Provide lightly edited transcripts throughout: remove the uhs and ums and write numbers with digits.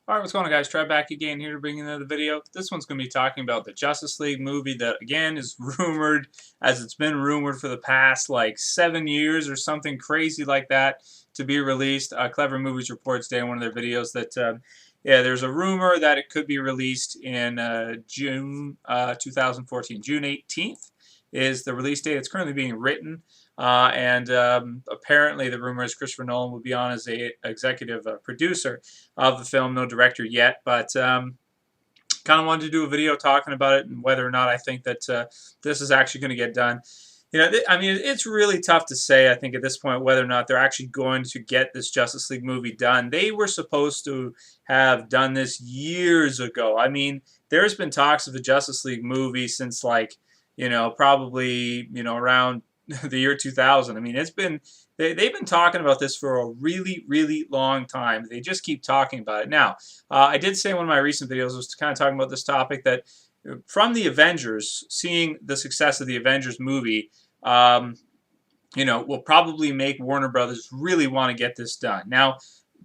Alright, what's going on, guys? Try back again here to bring you another video. This one's going to be talking about the Justice League movie that, again, is rumored, as it's been rumored for the past, like, 7 years or something crazy like that, to be released. Clever Movies reports today in one of their videos that, yeah, there's a rumor that it could be released in June 2014. June 18th is the release date. It's currently being written. And apparently the rumor is Christopher Nolan will be on as a executive producer of the film, no director yet, but kind of wanted to do a video talking about it and whether or not I think that this is actually going to get done. You know, I mean, it's really tough to say, I think, at this point, whether or not they're actually going to get this Justice League movie done. They were supposed to have done this years ago. I mean, there's been talks of a Justice League movie since, like, you know, probably, you know, around the year 2000. I mean, it's been they've been talking about this for a really, really long time. They just keep talking about it. Now, I did say in one of my recent videos, was kind of talking about this topic, that from the Avengers, seeing the success of the Avengers movie, you know, will probably make Warner Brothers really want to get this done. Now,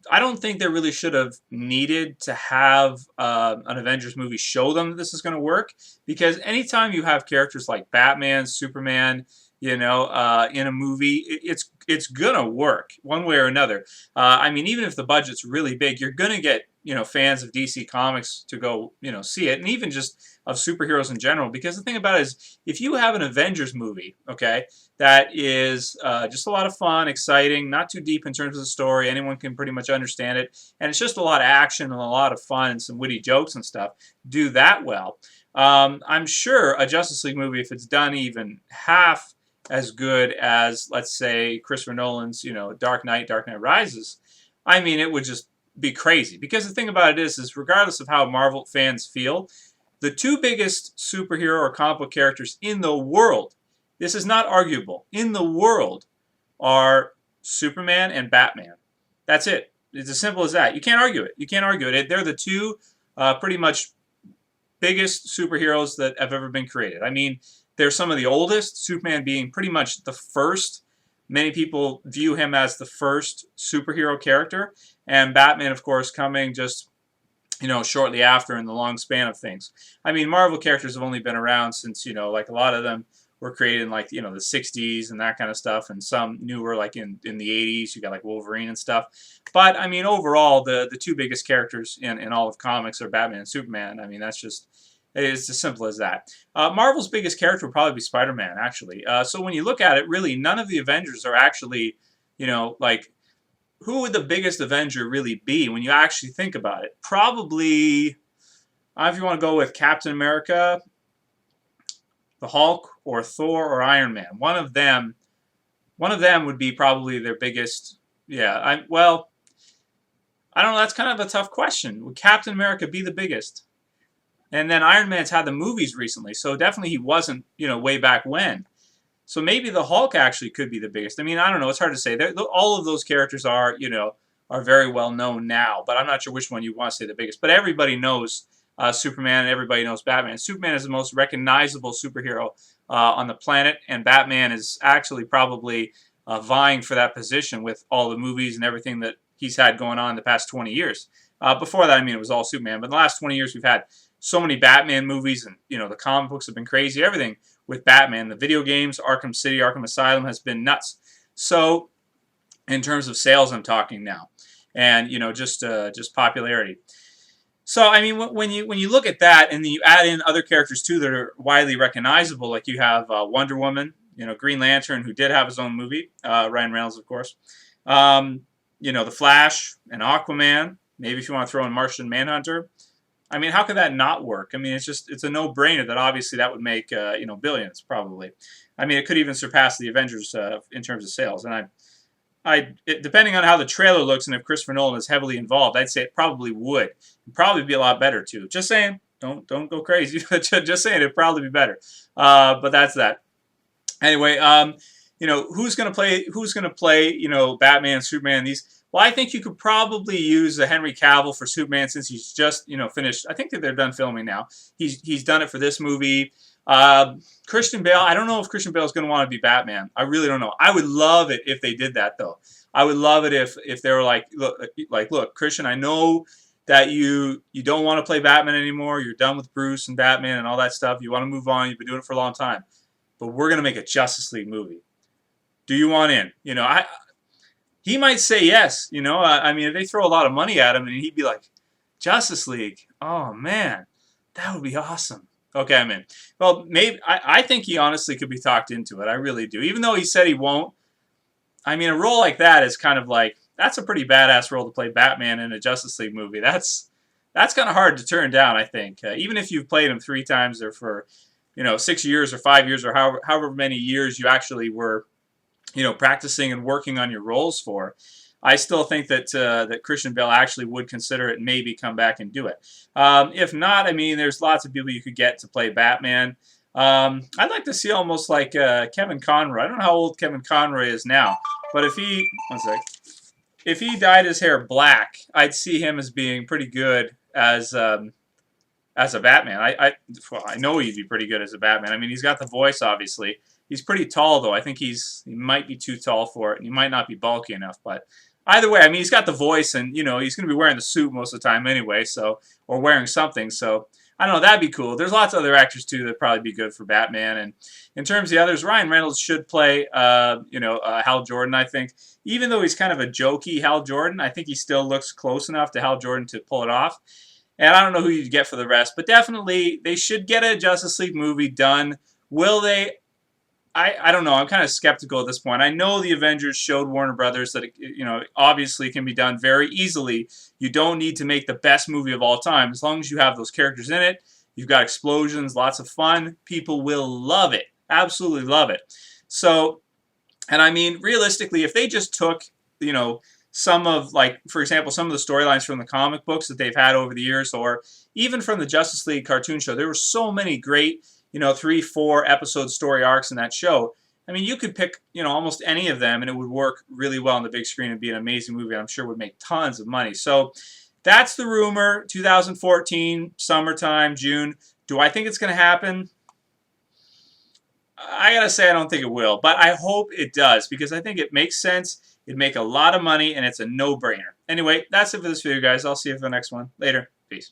I don't think they really should have needed to have an Avengers movie show them that this is going to work, because anytime you have characters like Batman, Superman, you know, in a movie, it's gonna work one way or another. I mean, even if the budget's really big, you're gonna get, you know, fans of DC Comics to go, you know, see it, and even just of superheroes in general. Because the thing about it is, if you have an Avengers movie, okay, that is just a lot of fun, exciting, not too deep in terms of the story, anyone can pretty much understand it, and it's just a lot of action and a lot of fun and some witty jokes and stuff, do that well. I'm sure a Justice League movie, if it's done even half as good as, let's say, Christopher Nolan's, you know, Dark Knight Rises, I mean, it would just be crazy. Because the thing about it is regardless of how Marvel fans feel, the two biggest superhero or comic book characters in the world, this is not arguable, in the world, are Superman and Batman. That's it. It's as simple as that. You can't argue it. You can't argue it. They're the two pretty much biggest superheroes that have ever been created. I mean, they're some of the oldest, Superman being pretty much the first. Many people view him as the first superhero character, and Batman, of course, coming just, you know, shortly after in the long span of things. I mean, Marvel characters have only been around since, you know, like a lot of them were created in, like, you know, the 60s and that kind of stuff, and some newer, like in the 80s. You got like Wolverine and stuff. But I mean, overall, the two biggest characters in all of comics are Batman and Superman. I mean, that's just, it's as simple as that. Marvel's biggest character would probably be Spider-Man, actually. So when you look at it, really, none of the Avengers are actually, you know, like, who would the biggest Avenger really be when you actually think about it? Probably, if you want to go with Captain America, the Hulk, or Thor, or Iron Man. One of them would be probably their biggest. Yeah, well, I don't know. That's kind of a tough question. Would Captain America be the biggest? And then Iron Man's had the movies recently, so definitely he wasn't, you know, way back when. So maybe the Hulk actually could be the biggest. I mean, I don't know. It's hard to say. All of those characters are, you know, are very well known now, but I'm not sure which one you want to say the biggest. But everybody knows Superman, and everybody knows Batman. Superman is the most recognizable superhero on the planet, and Batman is actually probably vying for that position with all the movies and everything that he's had going on in the past 20 years. Before that, I mean, it was all Superman. But in the last 20 years, we've had so many Batman movies, and, you know, the comic books have been crazy. Everything with Batman, the video games, Arkham City, Arkham Asylum has been nuts. So, in terms of sales, I'm talking now, and, you know, just popularity. So, I mean, when you look at that, and then you add in other characters too that are widely recognizable, like you have Wonder Woman, you know, Green Lantern, who did have his own movie, Ryan Reynolds, of course. You know, the Flash and Aquaman. Maybe if you want to throw in Martian Manhunter. I mean, how could that not work? I mean, it's a no-brainer that obviously that would make, you know, billions, probably. I mean, it could even surpass the Avengers in terms of sales. And depending on how the trailer looks and if Christopher Nolan is heavily involved, I'd say it probably would. It'd probably be a lot better, too. Just saying. Don't go crazy. Just saying, it'd probably be better. But that's that. Anyway, you know, who's gonna play? You know, Batman, Superman. Well, I think you could probably use Henry Cavill for Superman, since he's just, you know, finished. I think that they're done filming now. He's done it for this movie. Christian Bale. I don't know if Christian Bale is going to want to be Batman. I really don't know. I would love it if they did that, though. I would love it if they were like, look, Christian, I know that you don't want to play Batman anymore. You're done with Bruce and Batman and all that stuff. You want to move on. You've been doing it for a long time. But we're going to make a Justice League movie. Do you want in? You know, he might say yes. You know, I mean, if they throw a lot of money at him and he'd be like, Justice League, oh man, that would be awesome. Okay, I'm in. Well, maybe I think he honestly could be talked into it. I really do. Even though he said he won't. I mean, a role like that is kind of like, that's a pretty badass role to play Batman in a Justice League movie. That's kind of hard to turn down, I think. Even if you've played him 3 times or for, 6 years or 5 years or however many years you actually were, practicing and working on your roles for, I still think that that Christian Bale actually would consider it and maybe come back and do it. If not, I mean, there's lots of people you could get to play Batman. I'd like to see almost like Kevin Conroy. I don't know how old Kevin Conroy is now, but if he dyed his hair black, I'd see him as being pretty good as a Batman. I know he'd be pretty good as a Batman. I mean, he's got the voice, obviously. He's pretty tall, though. I think he might be too tall for it, and he might not be bulky enough. But either way, I mean, he's got the voice, and he's going to be wearing the suit most of the time anyway, or wearing something. So I don't know, that'd be cool. There's lots of other actors too that'd probably be good for Batman. And in terms of the others, Ryan Reynolds should play, Hal Jordan. I think, even though he's kind of a jokey Hal Jordan, I think he still looks close enough to Hal Jordan to pull it off. And I don't know who you'd get for the rest, but definitely they should get a Justice League movie done. Will they? I don't know. I'm kind of skeptical at this point. I know the Avengers showed Warner Brothers that it, obviously can be done very easily. You don't need to make the best movie of all time. As long as you have those characters in it, you've got explosions, lots of fun, people will love it. Absolutely love it. So, and I mean, realistically, if they just took, some of, like, for example, some of the storylines from the comic books that they've had over the years, or even from the Justice League cartoon show, there were so many great 3-4 episode story arcs in that show. I mean, you could pick, almost any of them, and it would work really well on the big screen and be an amazing movie. I'm sure would make tons of money. So that's the rumor. 2014, summertime, June. Do I think it's going to happen? I gotta say, I don't think it will, but I hope it does, because I think it makes sense. It'd make a lot of money, and it's a no-brainer. Anyway, that's it for this video, guys. I'll see you for the next one. Later. Peace.